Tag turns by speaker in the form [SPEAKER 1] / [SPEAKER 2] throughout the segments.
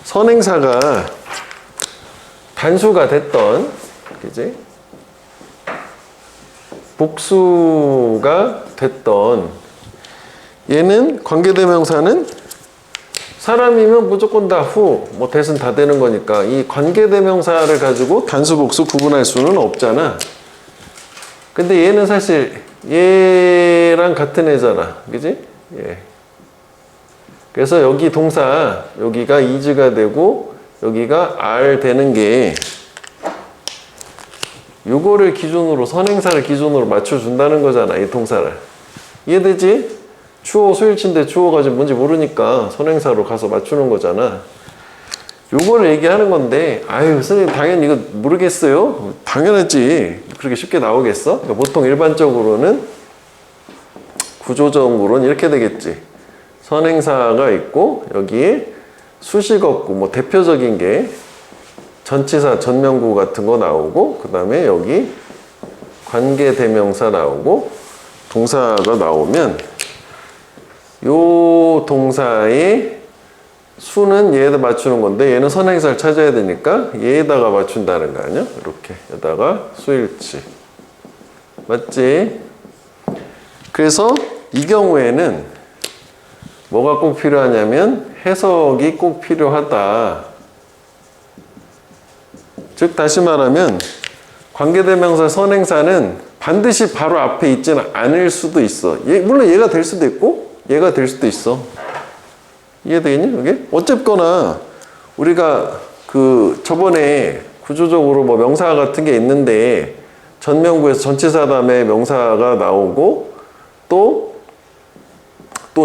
[SPEAKER 1] 선행사가 단수가 됐던, 그지? 복수가 됐던, 얘는 관계대명사는 사람이면 무조건 다 후, 뭐 대신 다 되는 거니까 이 관계대명사를 가지고 단수, 복수 구분할 수는 없잖아. 근데 얘는 사실 얘랑 같은 애잖아. 그지? 예. 그래서 여기 동사, 여기가 is가 되고 여기가 are 되는 게 요거를 기준으로, 선행사를 기준으로 맞춰준다는 거잖아, 이 동사를. 이해되지? 주어 소일치인데 주어가 지금 뭔지 모르니까 선행사로 가서 맞추는 거잖아. 요거를 얘기하는 건데, 아유, 선생님 당연히 이거 모르겠어요? 당연하지. 그렇게 쉽게 나오겠어? 그러니까 보통 일반적으로는 구조적으로는 이렇게 되겠지. 선행사가 있고 여기에 수식어구, 뭐 대표적인 게 전치사, 전명구 같은 거 나오고, 그 다음에 여기 관계대명사 나오고 동사가 나오면 요 동사의 수는 얘에다 맞추는 건데 얘는 선행사를 찾아야 되니까 얘에다가 맞춘다는 거 아니야? 이렇게 여기다가 수일치. 맞지? 그래서 이 경우에는 뭐가 꼭 필요하냐면 해석이 꼭 필요하다. 즉 다시 말하면 관계대명사 선행사는 반드시 바로 앞에 있지는 않을 수도 있어. 물론 얘가 될 수도 있고 얘가 될 수도 있어. 이해되겠니? 이게? 어쨌거나 우리가 그 저번에 구조적으로 뭐 명사 같은 게 있는데 전명구에서 전치사 다음에 명사가 나오고 또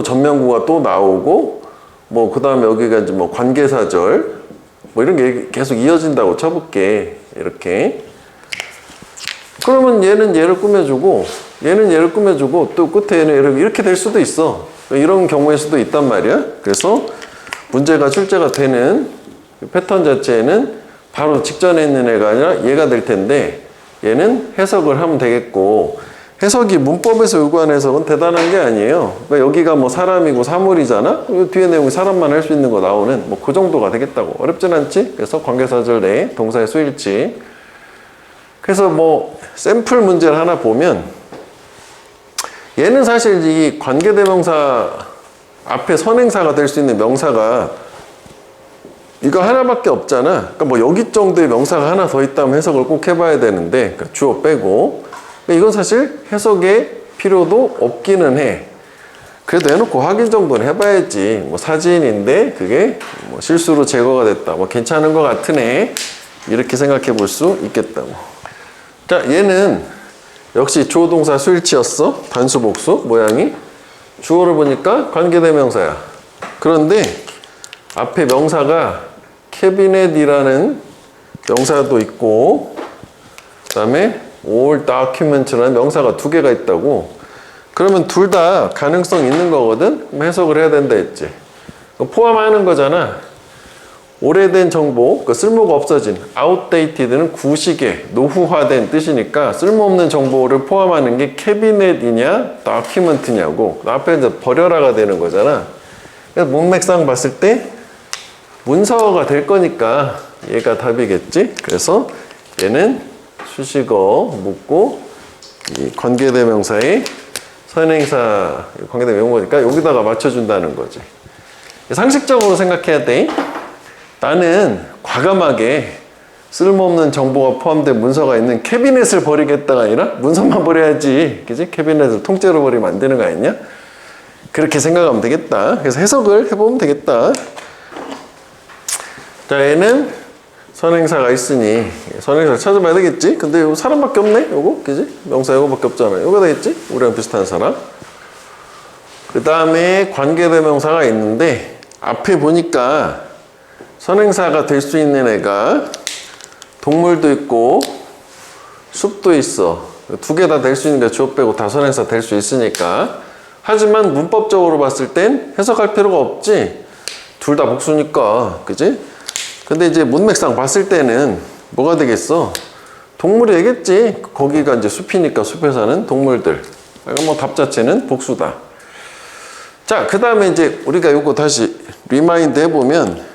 [SPEAKER 1] 전명구가 또 나오고 뭐 그 다음에 여기가 이제 뭐 관계사절 뭐 이런 게 계속 이어진다고 쳐볼게. 이렇게. 그러면 얘는 얘를 꾸며주고 얘는 얘를 꾸며주고 또 끝에 얘는 얘를 이렇게 될 수도 있어. 이런 경우일 수도 있단 말이야. 그래서 문제가 출제가 되는 패턴 자체는 바로 직전에 있는 애가 아니라 얘가 될 텐데 얘는 해석을 하면 되겠고, 해석이 문법에서 요구하는 해석은 대단한 게 아니에요. 그러니까 여기가 뭐 사람이고 사물이잖아. 뒤에 내용이 사람만 할 수 있는 거 나오는 뭐 그 정도가 되겠다고. 어렵진 않지? 그래서 관계사절 내에 동사의 수일치. 그래서 뭐 샘플 문제를 하나 보면 얘는 사실 이 관계대명사 앞에 선행사가 될 수 있는 명사가 이거 하나밖에 없잖아. 그러니까 뭐 여기 정도의 명사가 하나 더 있다면 해석을 꼭 해봐야 되는데, 그러니까 주어 빼고. 이건 사실 해석의 필요도 없기는 해. 그래도 해놓고 확인 정도는 해봐야지. 뭐 사진인데 그게 뭐 실수로 제거가 됐다. 뭐 괜찮은 것 같으네. 이렇게 생각해 볼 수 있겠다. 자, 얘는 역시 주어 동사 수일치였어. 단수 복수 모양이. 주어를 보니까 관계대명사야. 그런데 앞에 명사가 캐비넷이라는 명사도 있고 그 다음에 all document라는 명사가 두 개가 있다고. 그러면 둘 다 가능성 있는 거거든. 그럼 해석을 해야 된다 했지. 포함하는 거잖아. 오래된 정보, 쓸모가 없어진 outdated는 구식의 노후화된 뜻이니까 쓸모없는 정보를 포함하는 게 캐비넷이냐 document냐고. 앞에 이제 버려라가 되는 거잖아. 그래서 문맥상 봤을 때 문서가 될 거니까 얘가 답이겠지. 그래서 얘는 수식어 묻고 이 관계대명사의 선행사 관계대명사니까 여기다가 맞춰준다는 거지. 상식적으로 생각해야 돼. 나는 과감하게 쓸모없는 정보가 포함된 문서가 있는 캐비넷을 버리겠다가 아니라 문서만 버려야지. 그지? 캐비넷을 통째로 버리면 안 되는 거 아니냐? 그렇게 생각하면 되겠다. 그래서 해석을 해보면 되겠다. 자, 얘는 선행사가 있으니 선행사 찾아봐야 되겠지? 근데 요 사람밖에 없네? 요거? 그지? 명사 요거밖에 없잖아. 요거 되겠지? 우리랑 비슷한 사람. 그 다음에 관계대명사가 있는데 앞에 보니까 선행사가 될 수 있는 애가 동물도 있고 숲도 있어. 두 개 다 될 수 있는 게 주어 빼고 다 선행사 될 수 있으니까. 하지만 문법적으로 봤을 땐 해석할 필요가 없지. 둘 다 복수니까. 그지? 근데 이제 문맥상 봤을 때는 뭐가 되겠어? 동물이 되겠지. 거기가 이제 숲이니까 숲에 사는 동물들. 그러니까 뭐 답 자체는 복수다. 자, 그 다음에 이제 우리가 요거 다시 리마인드 해보면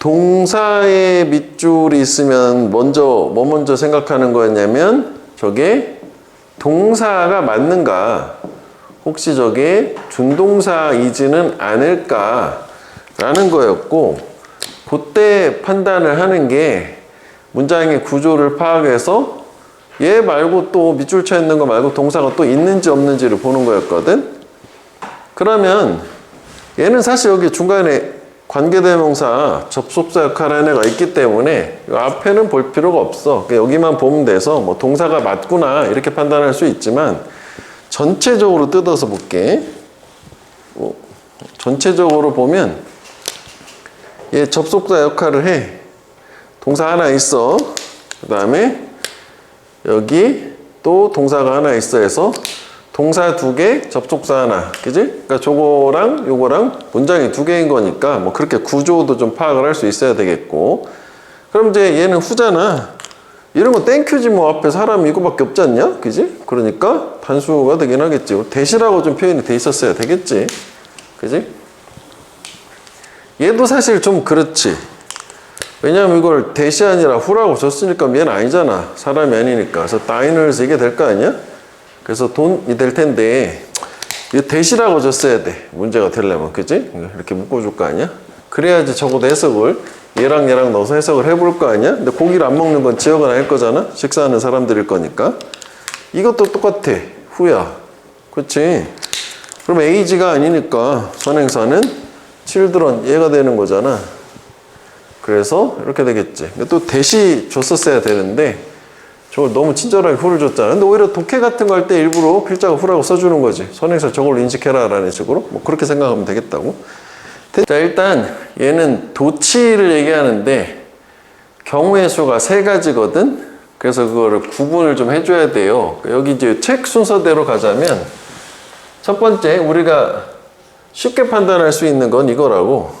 [SPEAKER 1] 동사에 밑줄이 있으면 먼저 생각하는 거였냐면 저게 동사가 맞는가, 혹시 저게 준동사이지는 않을까라는 거였고, 그때 판단을 하는 게 문장의 구조를 파악해서 얘 말고 또 밑줄 쳐 있는 거 말고 동사가 또 있는지 없는지를 보는 거였거든. 그러면 얘는 사실 여기 중간에 관계대명사 접속사 역할을 하는 애가 있기 때문에 이 앞에는 볼 필요가 없어. 여기만 보면 돼서 뭐 동사가 맞구나 이렇게 판단할 수 있지만, 전체적으로 뜯어서 볼게. 전체적으로 보면 얘 접속사 역할을 해. 동사 하나 있어. 그 다음에 여기 또 동사가 하나 있어 해서 동사 2개, 접속사 하나, 그지? 그러니까 저거랑 요거랑 문장이 2개인 거니까 뭐 그렇게 구조도 좀 파악을 할 수 있어야 되겠고. 그럼 이제 얘는 후잖아. 이런 거 땡큐지 뭐, 앞에 사람이 이거밖에 없지 않냐? 그지? 그러니까 단수가 되긴 하겠지. 대시라고 좀 표현이 돼 있었어야 되겠지. 그지? 얘도 사실 좀 그렇지. 왜냐면 이걸 대시 아니라 후라고 줬으니까 얘는 아니잖아. 사람이 아니니까. 그래서 diners 이게 될 거 아니야? 그래서 돈이 될 텐데, 이거 대시라고 줬어야 돼. 문제가 되려면. 그지? 이렇게 묶어줄 거 아니야? 그래야지 적어도 해석을 얘랑 넣어서 해석을 해볼 거 아니야? 근데 고기를 안 먹는 건 지역은 아닐 거잖아? 식사하는 사람들일 거니까. 이것도 똑같아. 후야. 그렇지? 그럼 age가 아니니까 선행사는 children 얘가 되는 거잖아. 그래서 이렇게 되겠지. 또 대시 줬었어야 되는데 저걸 너무 친절하게 후를 줬잖아. 근데 오히려 독해 같은 거 할 때 일부러 필자가 후라고 써주는 거지. 선행사 저걸 인식해라 라는 식으로. 뭐 그렇게 생각하면 되겠다고. 자, 일단 얘는 도치를 얘기하는데 경우의 수가 3가지거든. 그래서 그거를 구분을 좀 해줘야 돼요. 여기 이제 책 순서대로 가자면 첫 번째 우리가 쉽게 판단할 수 있는 건 이거라고.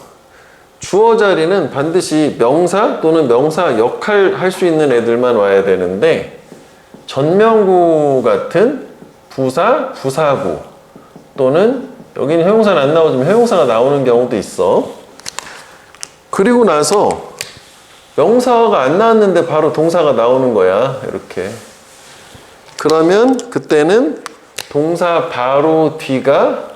[SPEAKER 1] 주어 자리는 반드시 명사 또는 명사 역할 할 수 있는 애들만 와야 되는데, 전명구 같은 부사, 부사구 또는 여기는 형용사는 안 나오지만 형용사가 나오는 경우도 있어. 그리고 나서 명사가 안 나왔는데 바로 동사가 나오는 거야. 이렇게. 그러면 그때는 동사 바로 뒤가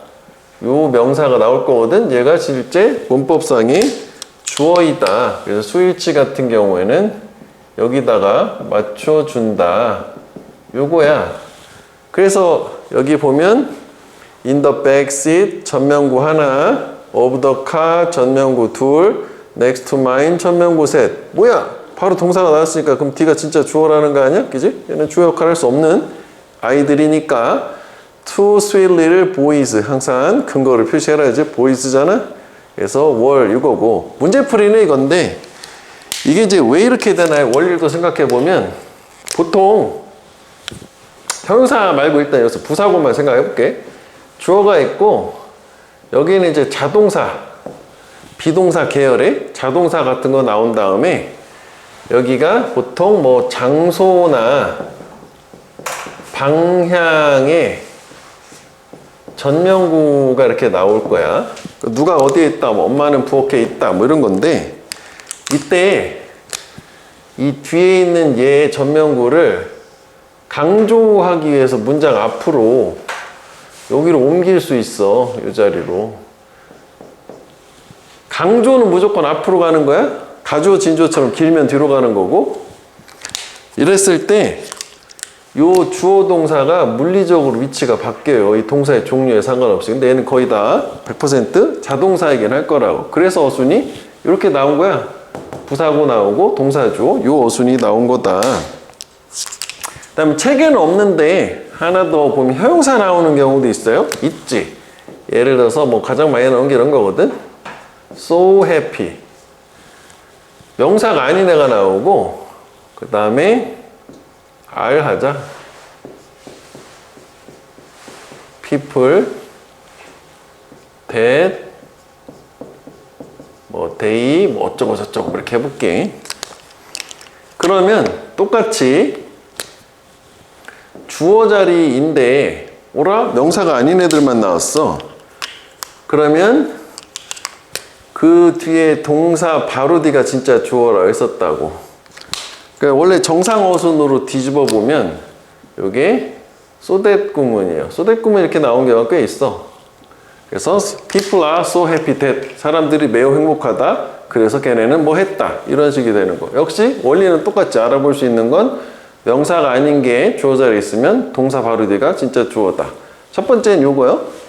[SPEAKER 1] 요 명사가 나올 거거든. 얘가 실제 문법상의 주어이다. 그래서 수일치 같은 경우에는 여기다가 맞춰준다. 요거야. 그래서 여기 보면 in the back seat 전명구 하나, of the car 전명구 둘, next to mine 전명구 셋. 뭐야? 바로 동사가 나왔으니까 그럼 D가 진짜 주어라는 거 아니야? 그지? 얘는 주어 역할 할 수 없는 아이들이니까 two sweet little boys 항상 근거를 표시해야지. boys잖아. 그래서 월 이거고, 문제풀이는 이건데 이게 이제 왜 이렇게 되나요? 원리도 생각해 보면 보통 형용사 말고 일단 여기서 부사구만 생각해 볼게. 주어가 있고 여기는 이제 자동사, 비동사 계열의 자동사 같은 거 나온 다음에 여기가 보통 뭐 장소나 방향에 전명구가 이렇게 나올 거야. 누가 어디에 있다, 뭐 엄마는 부엌에 있다, 뭐 이런 건데, 이때 이 뒤에 있는 얘 전명구를 강조하기 위해서 문장 앞으로 여기로 옮길 수 있어. 이 자리로. 강조는 무조건 앞으로 가는 거야. 가조, 진조처럼 길면 뒤로 가는 거고. 이랬을 때 요 주어 동사가 물리적으로 위치가 바뀌어요. 이 동사의 종류에 상관없이. 근데 얘는 거의 다 100% 자동사이긴 할 거라고. 그래서 어순이 이렇게 나온 거야. 부사구 나오고 동사주. 요 어순이 나온 거다. 그 다음에 책에는 없는데 하나 더 보면 형용사 나오는 경우도 있어요. 있지. 예를 들어서 뭐 가장 많이 나오는 게 이런 거거든. So happy. 명사가 아닌 애가 나오고, 그 다음에 R 하자. people that 뭐 they 뭐 어쩌고 저쩌고 이렇게 해볼게. 그러면 똑같이 주어 자리인데 오라 명사가 아닌 애들만 나왔어. 그러면 그 뒤에 동사 바로 뒤가 진짜 주어라고 했었다고. 그러니까 원래 정상 어순으로 뒤집어 보면 요게 so that 구문이에요. so that 구문 이렇게 나온 경우가 꽤 있어. 그래서 people are so happy that 사람들이 매우 행복하다. 그래서 걔네는 뭐 했다. 이런 식이 되는 거. 역시 원리는 똑같이 알아볼 수 있는 건 명사가 아닌 게 주어 자리에 있으면 동사 바로 뒤가 진짜 주어다. 첫 번째는 요거요.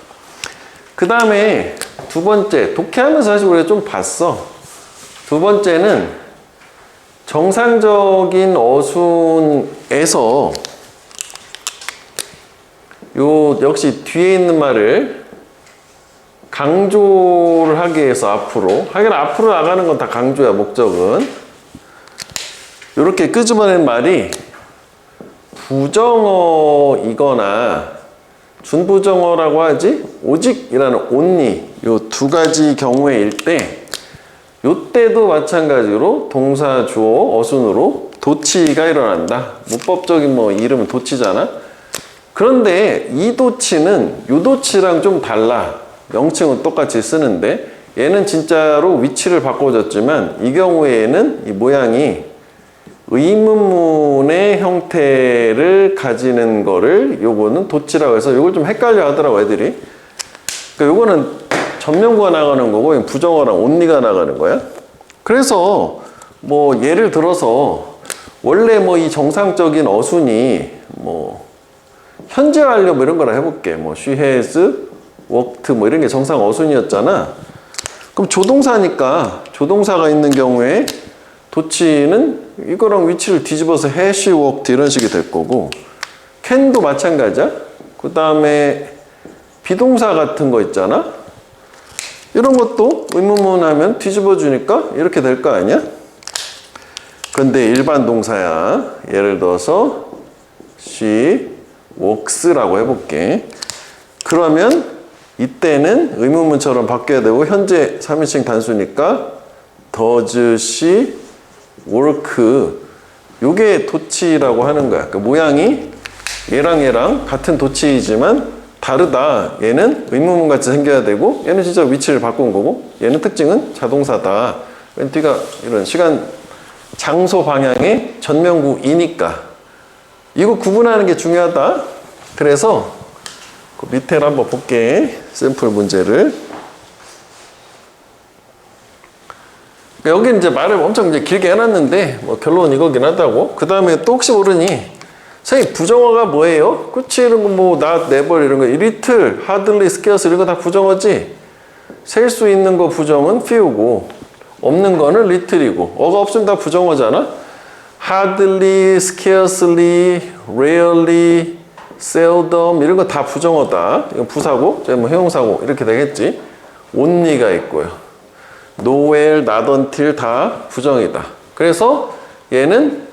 [SPEAKER 1] 그 다음에 두 번째, 독해하면서 사실 우리가 좀 봤어. 두 번째는 정상적인 어순에서 요 역시 뒤에 있는 말을 강조를 하기 위해서 앞으로 나가는 건 다 강조야. 목적은 이렇게 끄집어낸 말이 부정어이거나 준부정어라고 하지 오직이라는 only 요 두 가지 경우에일 때 요때도 마찬가지로 동사 주어 어순으로 도치가 일어난다. 문법적인 뭐 이름은 도치잖아. 그런데 이 도치는 요 도치랑 좀 달라. 명칭은 똑같이 쓰는데 얘는 진짜로 위치를 바꿔줬지만 이 경우에는 이 모양이 의문문의 형태를 가지는 거를 요거는 도치라고 해서 요걸 좀 헷갈려 하더라고 애들이. 그러니까 요거는 전면구가 나가는 거고 부정어랑 only가 나가는 거야. 그래서 뭐 예를 들어서 원래 뭐 이 정상적인 어순이 뭐 현재 완료 뭐 이런 거나 해볼게. 뭐 she has worked 뭐 이런 게 정상 어순이었잖아. 그럼 조동사니까 조동사가 있는 경우에 도치는 이거랑 위치를 뒤집어서 has she worked 이런 식이 될 거고 can도 마찬가지야. 그 다음에 비동사 같은 거 있잖아. 이런 것도 의문문 하면 뒤집어 주니까 이렇게 될 거 아니야? 근데 일반 동사야. 예를 들어서 she walks라고 해볼게. 그러면 이때는 의문문처럼 바뀌어야 되고 현재 3인칭 단수니까 does she work 요게 도치라고 하는 거야. 그 모양이 얘랑 같은 도치이지만 다르다. 얘는 의문문 같이 생겨야 되고 얘는 진짜 위치를 바꾼 거고 얘는 특징은 자동사다. 맨 뒤가 이런 시간 장소 방향의 전면구이니까 이거 구분하는 게 중요하다. 그래서 그 밑에를 한번 볼게. 샘플 문제를. 여기 이제 말을 엄청 이제 길게 해놨는데 뭐 결론은 이거긴 하다고. 그 다음에 또 혹시 모르니 선생님 부정어가 뭐예요? 그치 이런 거 뭐 not, never 이런 거 little, hardly, scarce 이런 거 다 부정어지. 셀 수 있는 거 부정은 few고 없는 거는 little이고 어가 없으면 다 부정어잖아. hardly, scarcely, rarely, seldom 이런 거 다 부정어다. 이건 부사고 뭐 형용사고 이렇게 되겠지. only가 있고요. nowhere, not until 다 부정이다. 그래서 얘는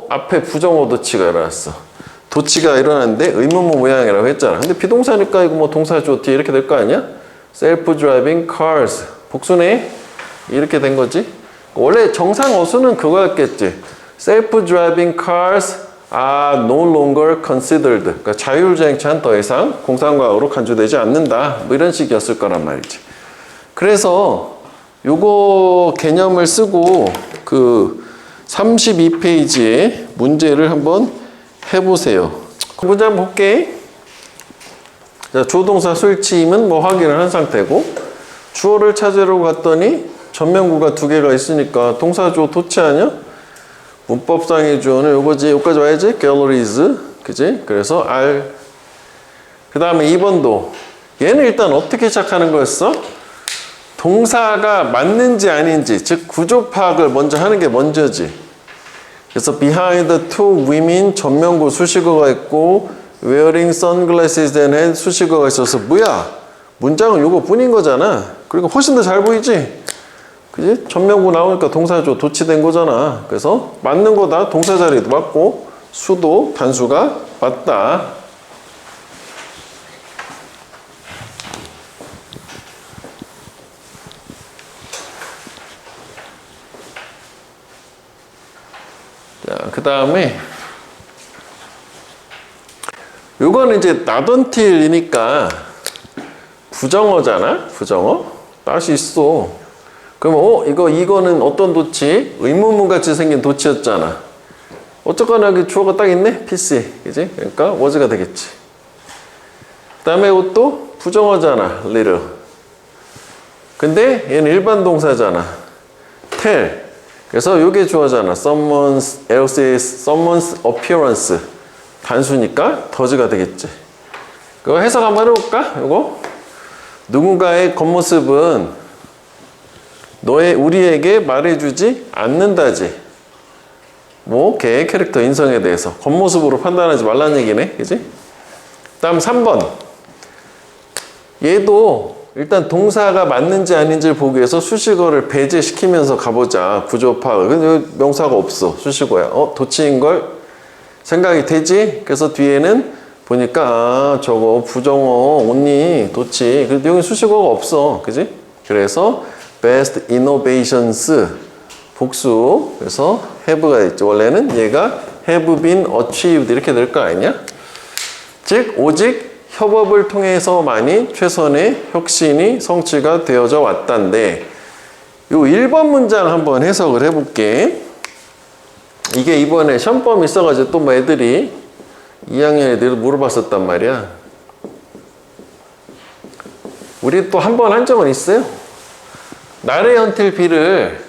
[SPEAKER 1] 앞에 부정어 도치가 일어났어. 도치가 일어났는데 의문문 모양이라고 했잖아. 근데 비동사니까 이거 뭐 동사 주어 뒤에 이렇게 될 거 아니야? self-driving cars 복수네. 이렇게 된 거지. 원래 정상 어수는 그거였겠지. self-driving cars are no longer considered. 그러니까 자율주행차는 더 이상 공상과학으로 간주되지 않는다. 뭐 이런 식이었을 거란 말이지. 그래서 요거 개념을 쓰고 그 32페이지에 문제를 한번 해보세요. 문제 한번 볼게. 자, 조동사 술치임은 뭐 확인을 한 상태고 주어를 찾으려고 갔더니 전면구가 두 개가 있으니까 동사 주어 도치 아니야? 문법상의 주어는 요거지. 여기까지 와야지. galleries. 그지? 그래서 R. 그 다음에 2번도 얘는 일단 어떻게 시작하는 거였어? 동사가 맞는지 아닌지, 즉 구조 파악을 먼저 하는 게 먼저지. 그래서 behind the two women 전면구 수식어가 있고 wearing sunglasses and had 수식어가 있어서 뭐야? 문장은 요거 뿐인 거잖아. 그리고 훨씬 더 잘 보이지? 그지? 전면구 나오니까 동사조 도치된 거잖아. 그래서 맞는 거다. 동사 자리도 맞고 수도 단수가 맞다. 자, 그 다음에 요거는 이제 not until이니까 부정어잖아. 부정어. 다시 있어. 그러면 이거는 어떤 도치? 의문문 같이 생긴 도치였잖아. 어쨌거나 여기 주어가 딱 있네? PC. 그지? 그러니까 was가 되겠지. 그 다음에 이것도 부정어잖아. little. 근데 얘는 일반 동사잖아. tell. 그래서 이게 주어잖아. someone else's appearance. 단수니까 does가 되겠지. 그거 해석 한번 해볼까? 이거 누군가의 겉모습은 우리에게 말해주지 않는다지. 뭐 걔의 캐릭터 인성에 대해서 겉모습으로 판단하지 말라는 얘기네. 그지? 다음 3번. 얘도 일단 동사가 맞는지 아닌지를 보기 위해서 수식어를 배제시키면서 가보자. 구조 파악. 근데 명사가 없어. 수식어야. 도치인 걸 생각이 되지? 그래서 뒤에는 보니까 저거 부정어, only, 도치. 근데 여기 수식어가 없어. 그지? 그래서 best innovations 복수. 그래서 have가 있죠. 원래는 얘가 have been achieved 이렇게 될 거 아니냐? 즉 오직 협업을 통해서만이 최선의 혁신이 성취가 되어져 왔단데, 요 1번 문장 한번 해석을 해볼게. 이게 이번에 시험범 있어가지고 또 뭐 애들이 2학년 애들이 물어봤었단 말이야. 우리 또 한 번 한 적은 있어요. 나래 until B를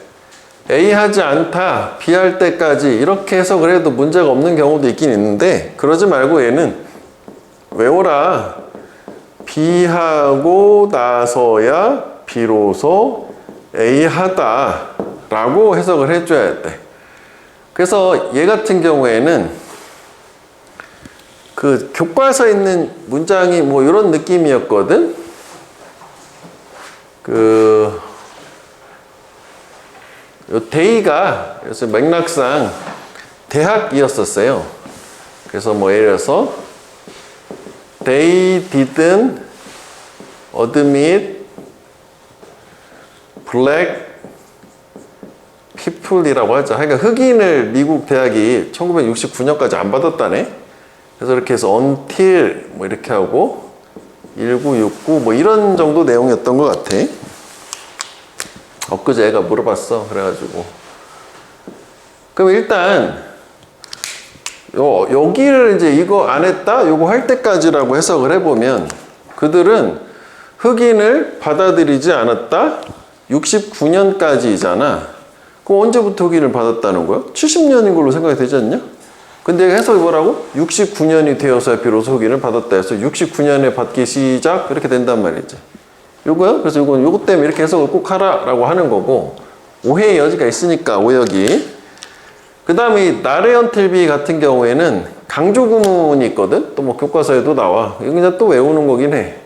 [SPEAKER 1] A 하지 않다, B 할 때까지 이렇게 해석을 해도 문제가 없는 경우도 있긴 있는데, 그러지 말고 얘는 외워라. B 하고 나서야 비로소 A 하다 라고 해석을 해줘야 돼. 그래서 얘 같은 경우에는 그 교과서에 있는 문장이 뭐 이런 느낌이었거든. 요 데이가 그래서 맥락상 대학이었었어요. 그래서 뭐 예를 들어서 They didn't admit black people이라고 하죠. 그러니까 흑인을 미국 대학이 1969년까지 안 받았다네. 그래서 이렇게 해서 until 뭐 이렇게 하고 1969 뭐 이런 정도 내용이었던 것 같아. 엊그제 애가 물어봤어. 그래가지고 그럼 일단 여기를 이제 이거 안 했다? 요거 할 때까지라고 해석을 해보면 그들은 흑인을 받아들이지 않았다? 69년까지잖아. 그럼 언제부터 흑인을 받았다는 거야? 70년인 걸로 생각이 되지 않냐? 근데 해석이 뭐라고? 69년이 되어서야 비로소 흑인을 받았다 해서 69년에 받기 시작 이렇게 된단 말이지. 요거요? 그래서 요거 때문에 이렇게 해석을 꼭 하라라고 하는 거고, 오해의 여지가 있으니까 오역이. 그 다음에 나래 until B 같은 경우에는 강조 구문이 있거든. 또 뭐 교과서에도 나와. 이거 그냥 또 외우는 거긴 해.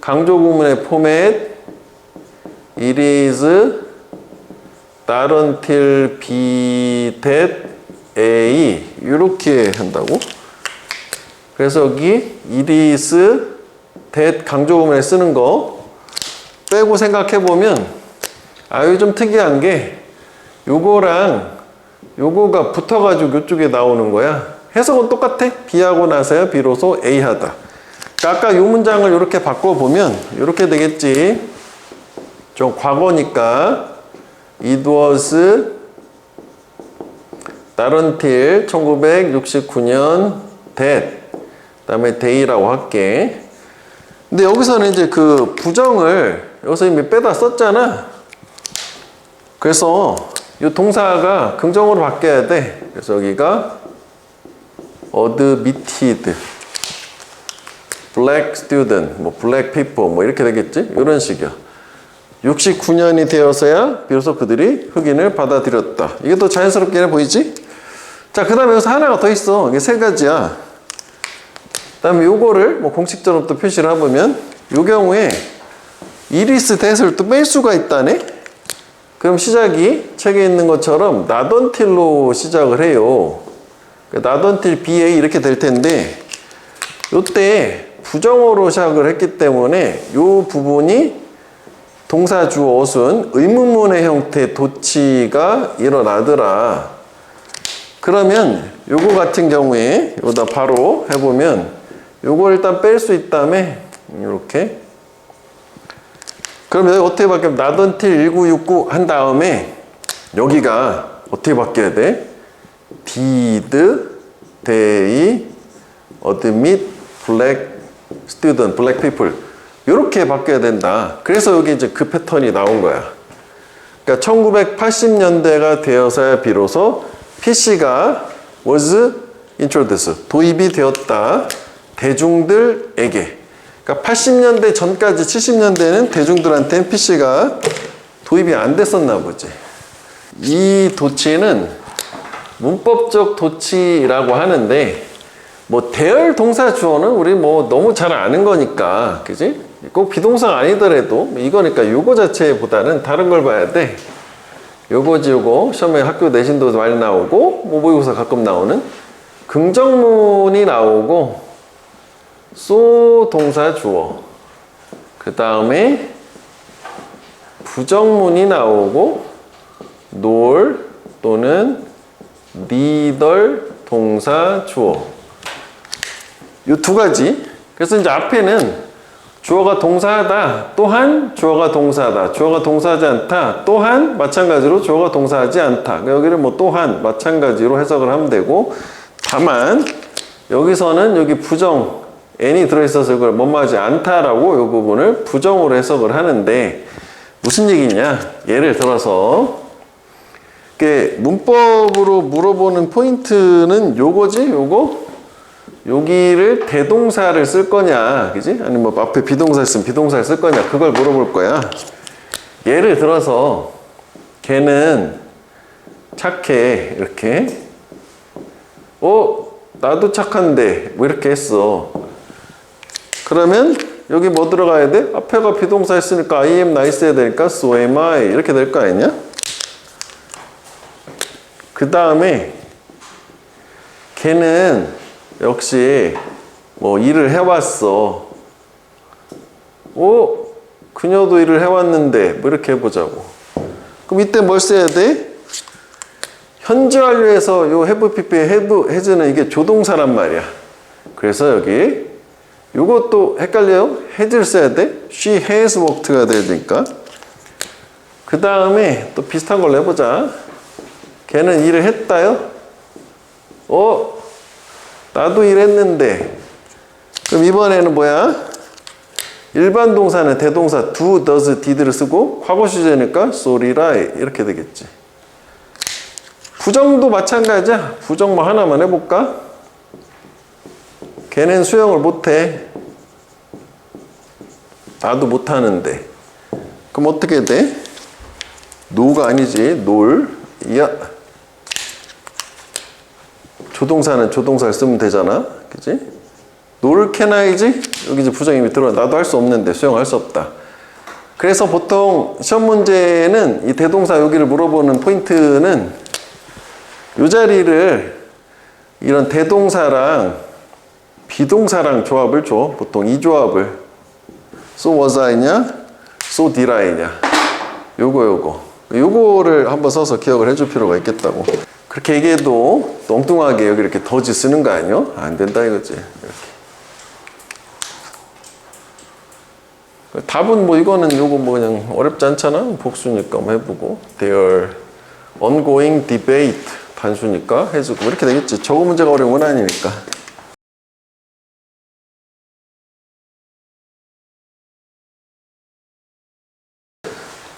[SPEAKER 1] 강조 구문의 포맷 it is not until B that A 이렇게 한다고. 그래서 여기 it is that 강조 구문에 쓰는 거 빼고 생각해보면 이거 좀 특이한 게 요거랑 요거가 붙어가지고 이쪽에 나오는 거야. 해석은 똑같아. B하고 나서야 비로소 A 하다. 그러니까 아까 요 문장을 이렇게 바꿔보면 이렇게 되겠지. 좀 과거니까 It was not until 1969년 that 그 다음에 day라고 할게. 근데 여기서는 이제 그 부정을 여기서 이미 빼다 썼잖아. 그래서 이 동사가 긍정으로 바뀌어야 돼. 그래서 여기가 admitted black student, 뭐 black people 뭐 이렇게 되겠지? 이런 식이야. 69년이 되어서야 비로소 그들이 흑인을 받아들였다. 이게 더 자연스럽게 보이지? 자, 그 다음에 여기서 하나가 더 있어. 이게 세 가지야. 그 다음에 요거를 뭐 공식적으로 또 표시를 해보면 요 경우에 이리스 대를 또 뺄 수가 있다네? 그럼 시작이 책에 있는 것처럼 not until로 시작을 해요. not until BA 이렇게 될 텐데 요때 부정어로 시작을 했기 때문에 요 부분이 동사 주어 어순 의문문의 형태 도치가 일어나더라. 그러면 요거 같은 경우에 요다 바로 해보면 요거 일단 뺄 수 있다며 이렇게 그럼 여기 어떻게 바뀌면 not until 1969 한 다음에 여기가 어떻게 바뀌어야 돼? Did they admit black student, black people 이렇게 바뀌어야 된다. 그래서 여기 이제 그 패턴이 나온 거야. 그러니까 1980년대가 되어서야 비로소 PC가 was introduced, 도입이 되었다. 대중들에게. 그러니까 80년대 전까지 70년대는 대중들한테는 PC가 도입이 안 됐었나 보지. 이 도치는 문법적 도치라고 하는데 뭐 대열 동사 주어는 우리 뭐 너무 잘 아는 거니까, 그지? 꼭 비동사가 아니더라도 이거니까 요거 자체보다는 다른 걸 봐야 돼. 요거지 요거 시험에 학교 내신도 많이 나오고 뭐 모의고사 가끔 나오는 긍정문이 나오고 so 동사 주어, 그 다음에 부정문이 나오고 nor 또는 neither 동사 주어, 이 두 가지. 그래서 이제 앞에는 주어가 동사하다, 또한 주어가 동사하다, 주어가 동사하지 않다, 또한 마찬가지로 주어가 동사하지 않다. 여기를 뭐 또한 마찬가지로 해석을 하면 되고, 다만 여기서는 여기 부정 n이 들어있어서 이걸 뭐뭐하지 않다라고 이 부분을 부정으로 해석을 하는데 무슨 얘기냐? 예를 들어서 문법으로 물어보는 포인트는 요거지, 요거. 여기를 대동사를 쓸 거냐, 그지? 아니면 뭐 앞에 비동사 있으면 비동사를 쓸 거냐, 그걸 물어볼 거야. 예를 들어서 걔는 착해, 이렇게. 나도 착한데 뭐 이렇게 했어. 그러면 여기 뭐 들어가야 돼? 앞에가 비동사 했으니까 I am nice 해야 되니까 so am I 이렇게 될 거 아니냐? 그 다음에 걔는 역시 뭐 일을 해왔어. 그녀도 일을 해왔는데 뭐 이렇게 해보자고. 그럼 이때 뭘 써야 돼? 현재 완료에서 요 have, pp, have, has는 이게 조동사란 말이야. 그래서 여기 요것도 헷갈려요? has를 써야 돼? she has worked가 돼야 되니까. 그 다음에 또 비슷한 걸로 해보자. 걔는 일을 했다요? 나도 일했는데. 그럼 이번에는 뭐야? 일반 동사는 대동사 do, does, did를 쓰고 과거 시제니까 so did I 이렇게 되겠지. 부정도 마찬가지야. 부정 뭐 하나만 해볼까? 걔는 수영을 못해. 나도 못하는데. 그럼 어떻게 돼? no가 아니지. 놀. 야. 조동사는 조동사를 쓰면 되잖아. 그치? nor can I지? 여기 이제 부정이 들어와. 나도 할 수 없는데 수영할 수 없다. 그래서 보통 시험 문제는 이 대동사 여기를 물어보는 포인트는 이 자리를 이런 대동사랑 비동사랑 조합을 줘. 보통 이 조합을 so was I냐 so did I냐 요거를 한번 써서 기억을 해줄 필요가 있겠다고. 그렇게 얘기해도 엉뚱하게 여기 이렇게 더지 쓰는 거 아니요? 안 된다 이거지. 이렇게. 답은 뭐 이거는 요거 뭐 그냥 어렵지 않잖아. 복수니까 뭐 해보고 their ongoing debate 단수니까 해주고 이렇게 되겠지. 저거 문제가 어려운 건 아니니까.